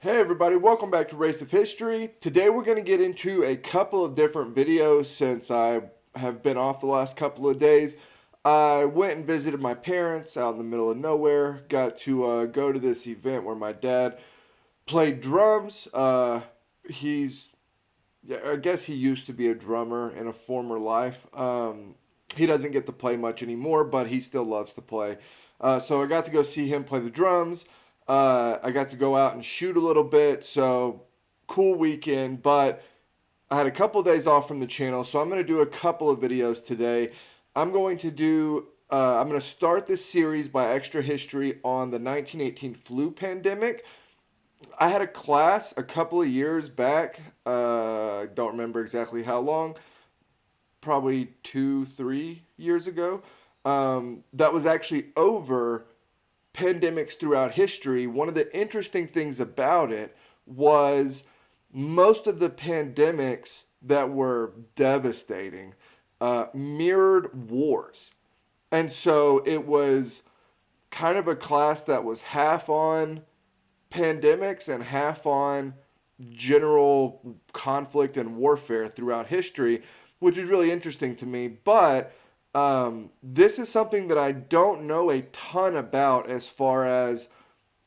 Hey everybody, welcome back to Race of History. Today we're going to get into a couple of different videos since I have been off the last couple of days. I went and visited my parents out in the middle of nowhere. Got to go to this event where my dad played drums. I guess he used to be a drummer in a former life. He doesn't get to play much anymore, but he still loves to play. So I got to go see him play the drums. I got to go out and shoot a little bit, so cool weekend. But I had a couple of days off from the channel, so I'm going to do a couple of videos today. I'm going to start this series by extra history on the 1918 flu pandemic. I had a class a couple of years back. I don't remember exactly how long. Probably 2-3 years ago. That was actually over pandemics throughout history. One of the interesting things about it was most of the pandemics that were devastating mirrored wars. And so it was kind of a class that was half on pandemics and half on general conflict and warfare throughout history, which is really interesting to me. But this is something that I don't know a ton about as far as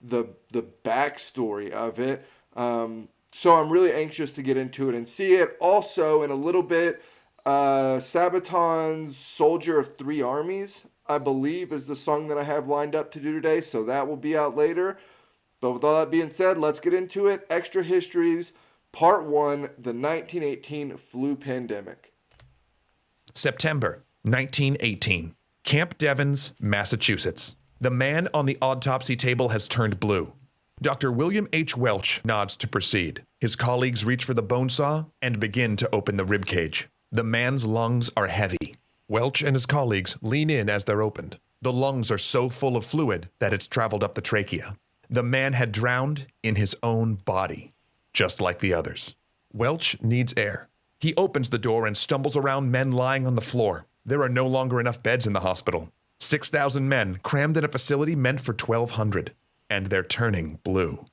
the backstory of it. So I'm really anxious to get into it and see it. Also, in a little bit, Sabaton's Soldier of Three Armies, I believe, is the song that I have lined up to do today. So that will be out later. But with all that being said, let's get into it. Extra Histories, Part 1, the 1918 flu pandemic. September 1918, Camp Devens, Massachusetts. The man on the autopsy table has turned blue. Dr. William H. Welch nods to proceed. His colleagues reach for the bone saw and begin to open the rib cage. The man's lungs are heavy. Welch and his colleagues lean in as they're opened. The lungs are so full of fluid that it's traveled up the trachea. The man had drowned in his own body, just like the others. Welch needs air. He opens the door and stumbles around men lying on the floor. There are no longer enough beds in the hospital. 6,000 men crammed in a facility meant for 1,200, and they're turning blue.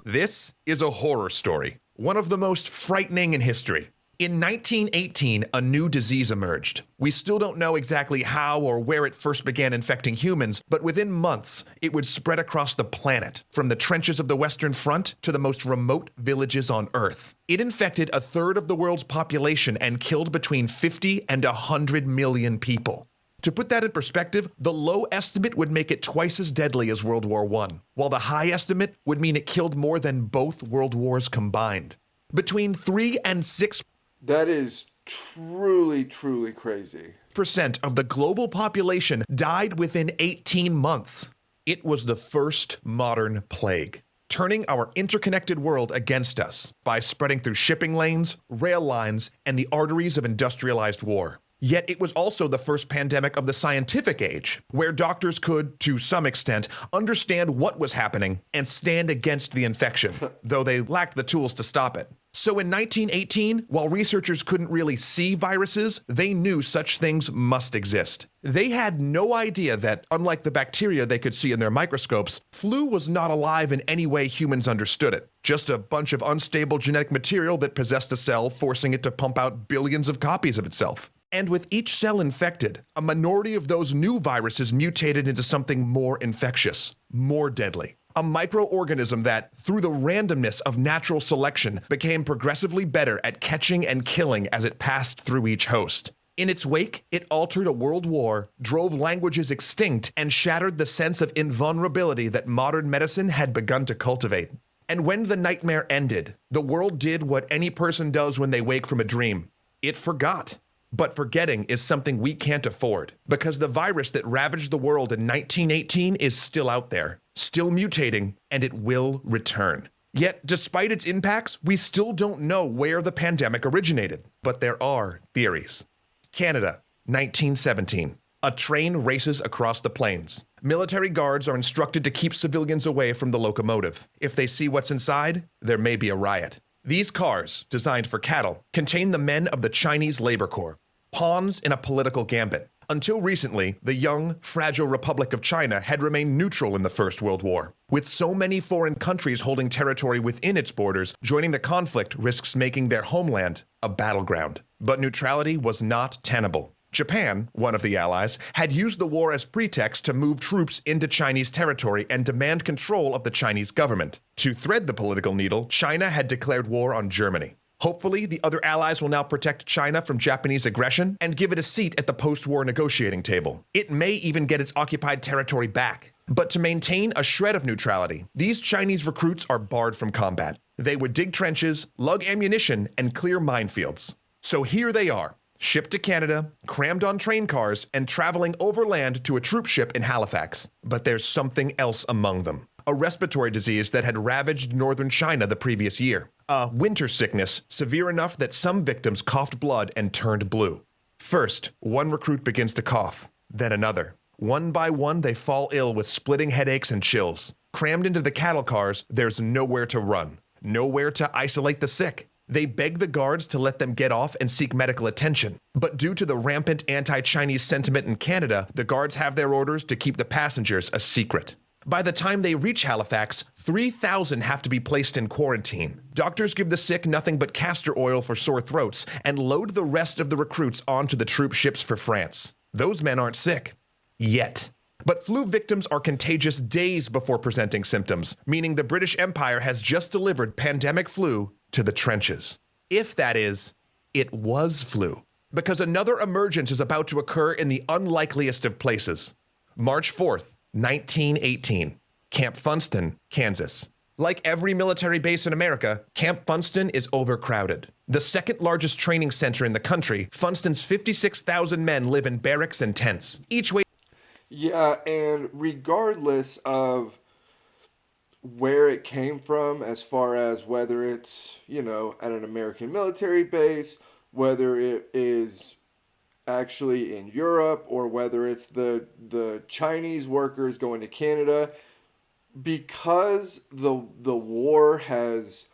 This is a horror story, one of the most frightening in history. In 1918, a new disease emerged. We still don't know exactly how or where it first began infecting humans, but within months, it would spread across the planet, from the trenches of the Western Front to the most remote villages on Earth. It infected a third of the world's population and killed between 50 and 100 million people. To put that in perspective, the low estimate would make it twice as deadly as World War I, while the high estimate would mean it killed more than both world wars combined. Between 3 and 6 That is truly, truly crazy. percent of the global population died within 18 months. It was the first modern plague, turning our interconnected world against us by spreading through shipping lanes, rail lines, and the arteries of industrialized war. Yet it was also the first pandemic of the scientific age, where doctors could, to some extent, understand what was happening and stand against the infection, though they lacked the tools to stop it. So in 1918, while researchers couldn't really see viruses, they knew such things must exist. They had no idea that, unlike the bacteria they could see in their microscopes, flu was not alive in any way humans understood it. Just a bunch of unstable genetic material that possessed a cell, forcing it to pump out billions of copies of itself. And with each cell infected, a minority of those new viruses mutated into something more infectious, more deadly. A microorganism that, through the randomness of natural selection, became progressively better at catching and killing as it passed through each host. In its wake, it altered a world war, drove languages extinct, and shattered the sense of invulnerability that modern medicine had begun to cultivate. And when the nightmare ended, the world did what any person does when they wake from a dream. It forgot. But forgetting is something we can't afford, because the virus that ravaged the world in 1918 is still out there, still mutating, and it will return. Yet, despite its impacts, we still don't know where the pandemic originated. But there are theories. Canada, 1917. A train races across the plains. Military guards are instructed to keep civilians away from the locomotive. If they see what's inside, there may be a riot. These cars, designed for cattle, contain the men of the Chinese Labor Corps. Pawns in a political gambit. Until recently, the young, fragile Republic of China had remained neutral in the First World War. With so many foreign countries holding territory within its borders, joining the conflict risks making their homeland a battleground. But neutrality was not tenable. Japan, one of the allies, had used the war as pretext to move troops into Chinese territory and demand control of the Chinese government. To thread the political needle, China had declared war on Germany. Hopefully, the other allies will now protect China from Japanese aggression and give it a seat at the post-war negotiating table. It may even get its occupied territory back. But to maintain a shred of neutrality, these Chinese recruits are barred from combat. They would dig trenches, lug ammunition, and clear minefields. So here they are, shipped to Canada, crammed on train cars, and traveling overland to a troop ship in Halifax. But there's something else among them. A respiratory disease that had ravaged northern China the previous year. A winter sickness severe enough that some victims coughed blood and turned blue. First, one recruit begins to cough, then another. One by one, they fall ill with splitting headaches and chills. Crammed into the cattle cars, there's nowhere to run, nowhere to isolate the sick. They beg the guards to let them get off and seek medical attention. But due to the rampant anti-Chinese sentiment in Canada, the guards have their orders to keep the passengers a secret. By the time they reach Halifax, 3,000 have to be placed in quarantine. Doctors give the sick nothing but castor oil for sore throats and load the rest of the recruits onto the troop ships for France. Those men aren't sick. Yet. But flu victims are contagious days before presenting symptoms, meaning the British Empire has just delivered pandemic flu to the trenches. If that is, it was flu. Because another emergence is about to occur in the unlikeliest of places. March 4th, 1918, Camp Funston, Kansas. Like every military base in America, Camp Funston is overcrowded. The second largest training center in the country, Funston's 56,000 men live in barracks and tents, each way. Yeah, and regardless of where it came from, as far as whether it's, at an American military base, whether it is actually in Europe, or whether it's the Chinese workers going to Canada, because the war has,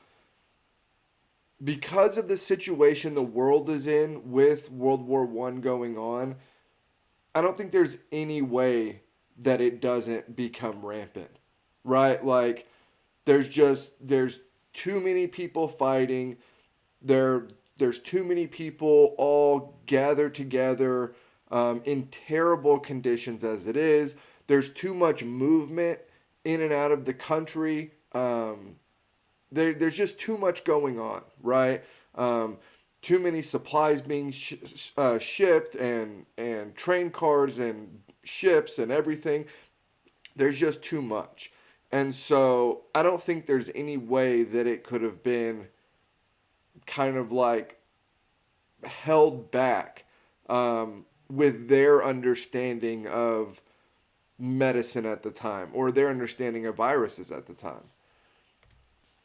because of the situation the world is in with World War I going on, I don't think there's any way that it doesn't become rampant, right? Like, there's too many people fighting. There's too many people all gathered together in terrible conditions as it is. There's too much movement in and out of the country. There's just too much going on, right? Too many supplies being shipped, and train cars and ships and everything. There's just too much. And so I don't think there's any way that it could have been kind of like held back with their understanding of medicine at the time, or their understanding of viruses at the time.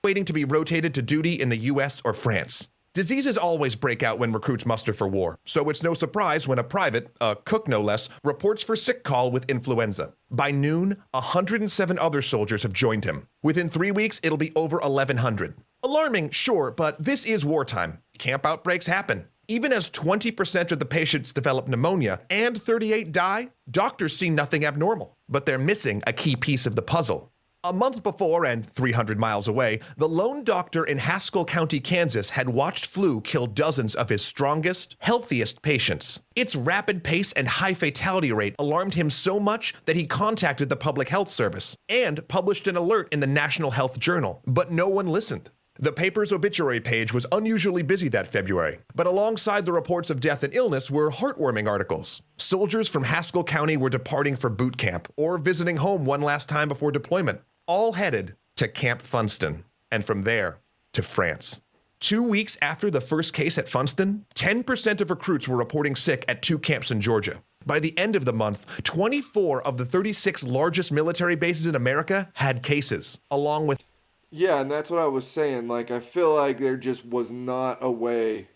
Waiting to be rotated to duty in the US or France. Diseases always break out when recruits muster for war, so it's no surprise when a private, a cook no less, reports for sick call with influenza. By noon, 107 other soldiers have joined him. Within 3 weeks, it'll be over 1,100. Alarming, sure, but this is wartime. Camp outbreaks happen. Even as 20% of the patients develop pneumonia and 38 die, doctors see nothing abnormal. But they're missing a key piece of the puzzle. A month before, and 300 miles away, the lone doctor in Haskell County, Kansas, had watched flu kill dozens of his strongest, healthiest patients. Its rapid pace and high fatality rate alarmed him so much that he contacted the Public Health Service and published an alert in the National Health Journal. But no one listened. The paper's obituary page was unusually busy that February, but alongside the reports of death and illness were heartwarming articles. Soldiers from Haskell County were departing for boot camp or visiting home one last time before deployment, all headed to Camp Funston, and from there to France. 2 weeks after the first case at Funston, 10% of recruits were reporting sick at 2 camps in Georgia. By the end of the month, 24 of the 36 largest military bases in America had cases, along with. Yeah, and that's what I was saying. Like, I feel like there just was not a way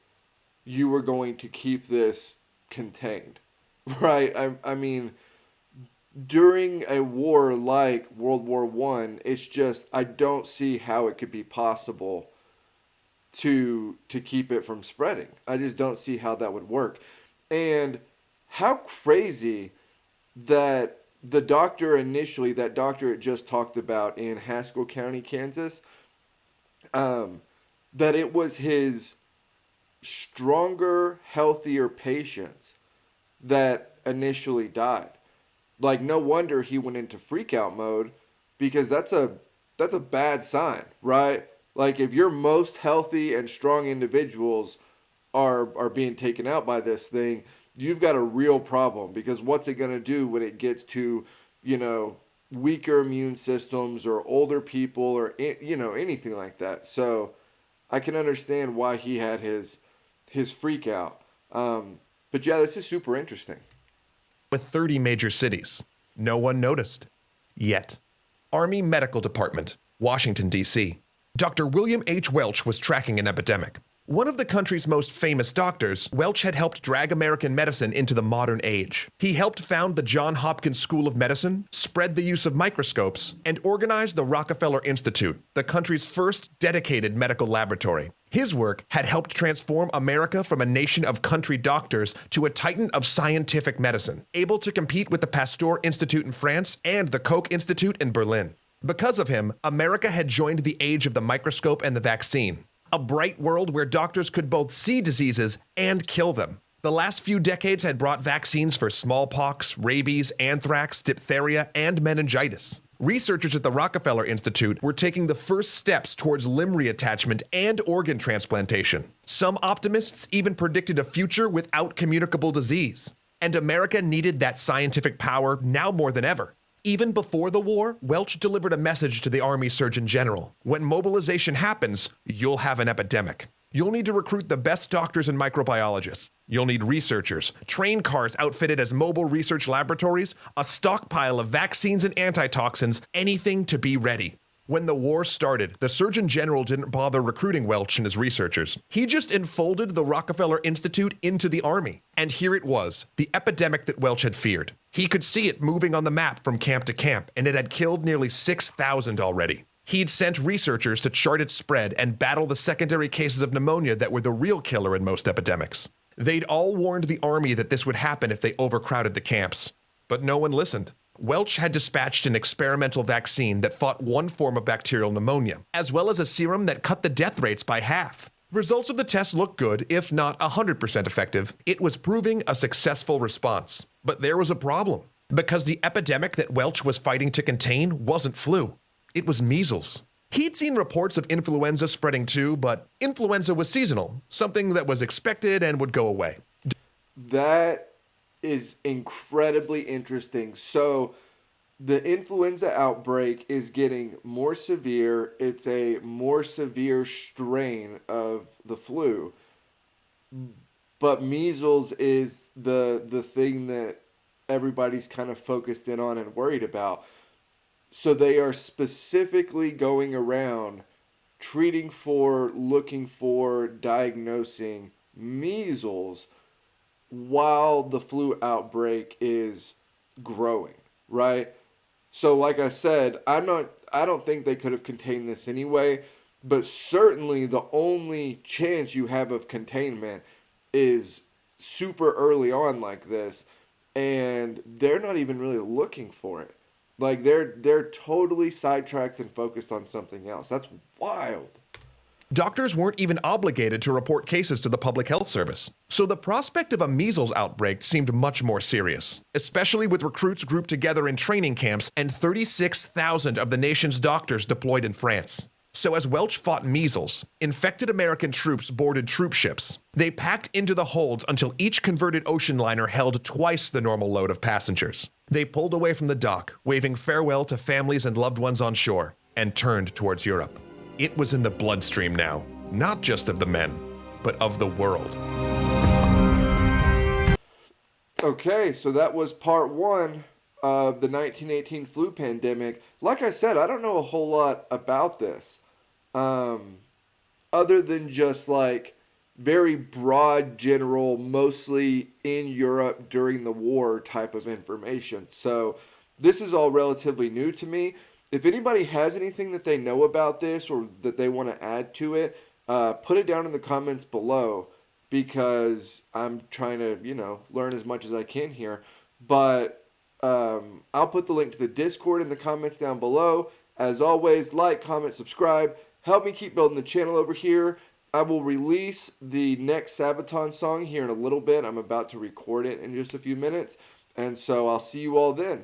you were going to keep this contained, right? I mean, during a war like World War I, it's just, I don't see how it could be possible to keep it from spreading. I just don't see how that would work. And how crazy that the doctor initially, that doctor it just talked about in Haskell County, Kansas, um, that it was his stronger, healthier patients that initially died. Like no wonder he went into freakout mode because that's a bad sign, right? Like if your most healthy and strong individuals are being taken out by this thing, you've got a real problem because what's it going to do when it gets to, you know, weaker immune systems or older people or anything like that. So I can understand why he had his freak out. But yeah, this is super interesting. With 30 major cities. No one noticed. Yet. Army Medical Department, Washington, D.C. Dr. William H. Welch was tracking an epidemic. One of the country's most famous doctors, Welch had helped drag American medicine into the modern age. He helped found the Johns Hopkins School of Medicine, spread the use of microscopes, and organized the Rockefeller Institute, the country's first dedicated medical laboratory. His work had helped transform America from a nation of country doctors to a titan of scientific medicine, able to compete with the Pasteur Institute in France and the Koch Institute in Berlin. Because of him, America had joined the age of the microscope and the vaccine. A bright world where doctors could both see diseases and kill them. The last few decades had brought vaccines for smallpox, rabies, anthrax, diphtheria, and meningitis. Researchers at the Rockefeller Institute were taking the first steps towards limb reattachment and organ transplantation. Some optimists even predicted a future without communicable disease. And America needed that scientific power now more than ever. Even before the war, Welch delivered a message to the Army Surgeon General. When mobilization happens, you'll have an epidemic. You'll need to recruit the best doctors and microbiologists. You'll need researchers, train cars outfitted as mobile research laboratories, a stockpile of vaccines and antitoxins, anything to be ready. When the war started, the Surgeon General didn't bother recruiting Welch and his researchers. He just enfolded the Rockefeller Institute into the Army. And here it was, the epidemic that Welch had feared. He could see it moving on the map from camp to camp, and it had killed nearly 6,000 already. He'd sent researchers to chart its spread and battle the secondary cases of pneumonia that were the real killer in most epidemics. They'd all warned the Army that this would happen if they overcrowded the camps. But no one listened. Welch had dispatched an experimental vaccine that fought one form of bacterial pneumonia, as well as a serum that cut the death rates by half. Results of the test looked good, if not 100% effective. It was proving a successful response. But there was a problem, because the epidemic that Welch was fighting to contain wasn't flu. It was measles. He'd seen reports of influenza spreading too, but influenza was seasonal, something that was expected and would go away. That is incredibly interesting. So the influenza outbreak is getting more severe. It's a more severe strain of the flu. But measles is the thing that everybody's kind of focused in on and worried about. So they are specifically going around treating for, looking for, diagnosing measles while the flu outbreak is growing, right? So like I said, I don't think they could have contained this anyway, but certainly the only chance you have of containment is super early on like this, and they're not even really looking for it. Like they're totally sidetracked and focused on something else. That's wild. Doctors weren't even obligated to report cases to the Public Health Service. So the prospect of a measles outbreak seemed much more serious, especially with recruits grouped together in training camps and 36,000 of the nation's doctors deployed in France. So as Welch fought measles, infected American troops boarded troop ships. They packed into the holds until each converted ocean liner held twice the normal load of passengers. They pulled away from the dock, waving farewell to families and loved ones on shore, and turned towards Europe. It was in the bloodstream now, not just of the men, but of the world. Okay, so that was part one of the 1918 flu pandemic. Like I said, I don't know a whole lot about this, other than just like very broad, general, mostly in Europe during the war type of information. So this is all relatively new to me. If anybody has anything that they know about this or that they want to add to it, put it down in the comments below. because I'm trying to, learn as much as I can here. But I'll put the link to the Discord in the comments down below. As always, like, comment, subscribe. Help me keep building the channel over here. I will release the next Sabaton song here in a little bit. I'm about to record it in just a few minutes. And so I'll see you all then.